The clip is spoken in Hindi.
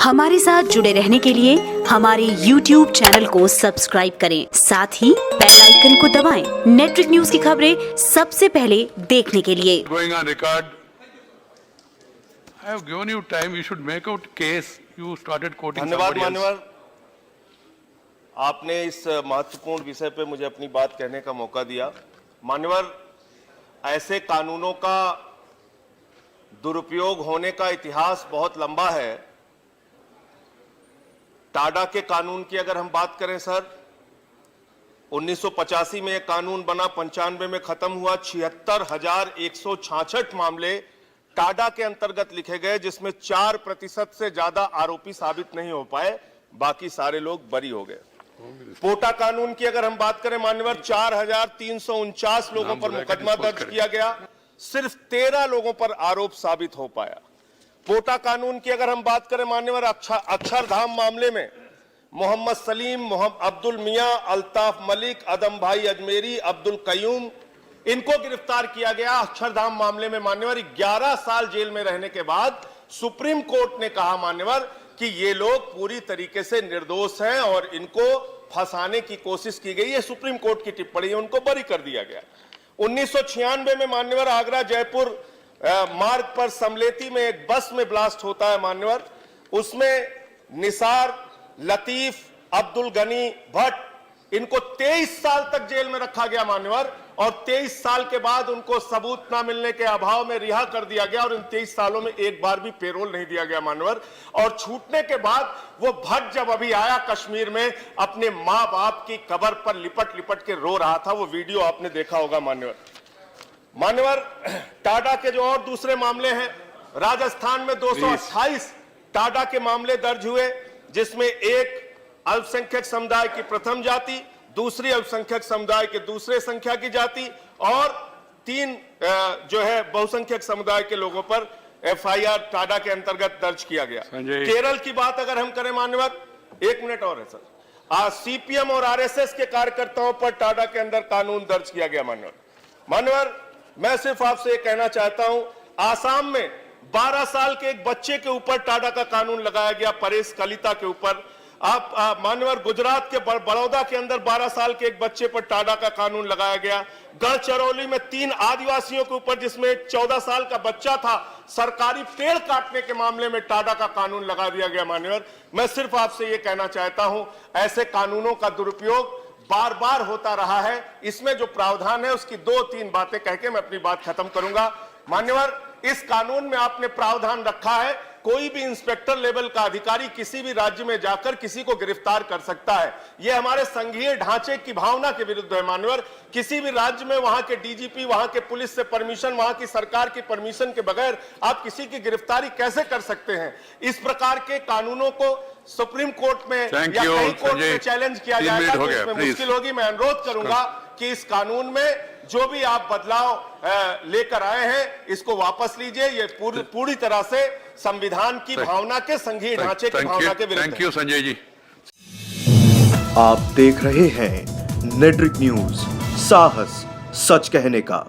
हमारे साथ जुड़े रहने के लिए हमारे YouTube चैनल को सब्सक्राइब करें, साथ ही बेल आइकन को दबाएं। नेटवर्क न्यूज की खबरें सबसे पहले देखने के लिए। Going on record, I have given you time. You should make out case. You started quoting धन्यवाद somebody else. मान्यवर, आपने इस महत्वपूर्ण विषय पे मुझे अपनी बात कहने का मौका दिया। मान्यवर, ऐसे कानूनों का दुरुपयोग होने का इतिहास बहुत लंबा है। टाडा के कानून की अगर हम बात करें सर, 1985 में यह कानून बना, 95 में खत्म हुआ। 76,166 मामले टाडा के अंतर्गत लिखे गए, जिसमें 4% से ज्यादा आरोपी साबित नहीं हो पाए, बाकी सारे लोग बरी हो गए। पोटा कानून की अगर हम बात करें मान्यवर, 4,349 लोगों पर मुकदमा दर्ज किया गया, सिर्फ 13 लोगों पर आरोप साबित हो पाया। पोटा कानून की अगर हम बात करें मान्यवर, अक्षरधाम मामले में मोहम्मद सलीम, अब्दुल मियां, अल्ताफ मलिक, अदम भाई अजमेरी, अब्दुल कयूम, इनको गिरफ्तार किया गया। अक्षरधाम मामले में मान्यवर 11 साल जेल में रहने के बाद सुप्रीम कोर्ट ने कहा मान्यवर कि ये लोग पूरी तरीके से निर्दोष हैं और इनको फंसाने की कोशिश की गई है। सुप्रीम कोर्ट की टिप्पणी है, उनको बरी कर दिया गया। 1996 में मान्यवर आगरा जयपुर मार्ग पर समलेती में एक बस में ब्लास्ट होता है मान्यवर, उसमें निसार, लतीफ, अब्दुल गनी, भट्ट, इनको 23 साल तक जेल में रखा गया मान्यवर, और 23 साल के बाद उनको सबूत ना मिलने के अभाव में रिहा कर दिया गया, और इन 23 सालों में एक बार भी पेरोल नहीं दिया गया मान्यवर। और छूटने के बाद वो भट्ट जब अभी आया कश्मीर में, अपने मां बाप की कब्र पर लिपट लिपट के रो रहा था, वो वीडियो आपने देखा होगा मान्यवर। टाडा के जो और दूसरे मामले हैं, राजस्थान में 228 टाडा के मामले दर्ज हुए, जिसमें एक अल्पसंख्यक समुदाय की प्रथम जाति, दूसरी अल्पसंख्यक समुदाय के दूसरे संख्या की जाति, और 3 जो है बहुसंख्यक समुदाय के लोगों पर FIR टाडा के अंतर्गत दर्ज किया गया। केरल की बात अगर हम करें मान्यवर, 1 मिनट और है सर, आज CPM और RSS के कार्यकर्ताओं पर टाडा के अंदर कानून दर्ज किया गया मान्यवर। मैं सिर्फ आपसे कहना चाहता हूं, आसाम में 12 साल के एक बच्चे के ऊपर टाडा का कानून लगाया गया, परेश कलिता के ऊपर। आप मान्यवर, गुजरात के बड़ौदा के अंदर 12 साल के एक बच्चे पर टाडा का कानून लगाया गया। गढ़चिरौली में 3 आदिवासियों के ऊपर, जिसमें एक 14 साल का बच्चा था, सरकारी पेड़ काटने के मामले में टाडा का कानून लगा दिया गया मान्यवर। मैं सिर्फ आपसे ये कहना चाहता हूं, ऐसे कानूनों का दुरुपयोग बार बार होता रहा है। इसमें जो प्रावधान है उसकी 2-3 बातें कह के मैं अपनी बात खत्म करूंगा मान्यवर। इस कानून में आपने प्रावधान रखा है, कोई भी इंस्पेक्टर लेवल का अधिकारी किसी भी राज्य में जाकर किसी को गिरफ्तार कर सकता है। यह हमारे संघीय ढांचे की भावना के विरुद्ध है मान्यवर। किसी भी राज्य में वहां के DGP, वहां के पुलिस से परमिशन, वहां की सरकार की परमिशन के बगैर आप किसी की गिरफ्तारी कैसे कर सकते हैं? इस प्रकार के कानूनों को सुप्रीम कोर्ट में या कई कोर्ट में चैलेंज किया जाएगा तो इसमें मुश्किल होगी। मैं अनुरोध करूंगा कि इस कानून में जो भी आप बदलाव लेकर आए हैं, इसको वापस लीजिए। ये पूरी तरह से संविधान की भावना के, संघीय ढांचे की भावना के विरुद्ध है। Thank you Sanjay ji. आप देख रहे हैं नेटवर्क न्यूज, साहस सच कहने का।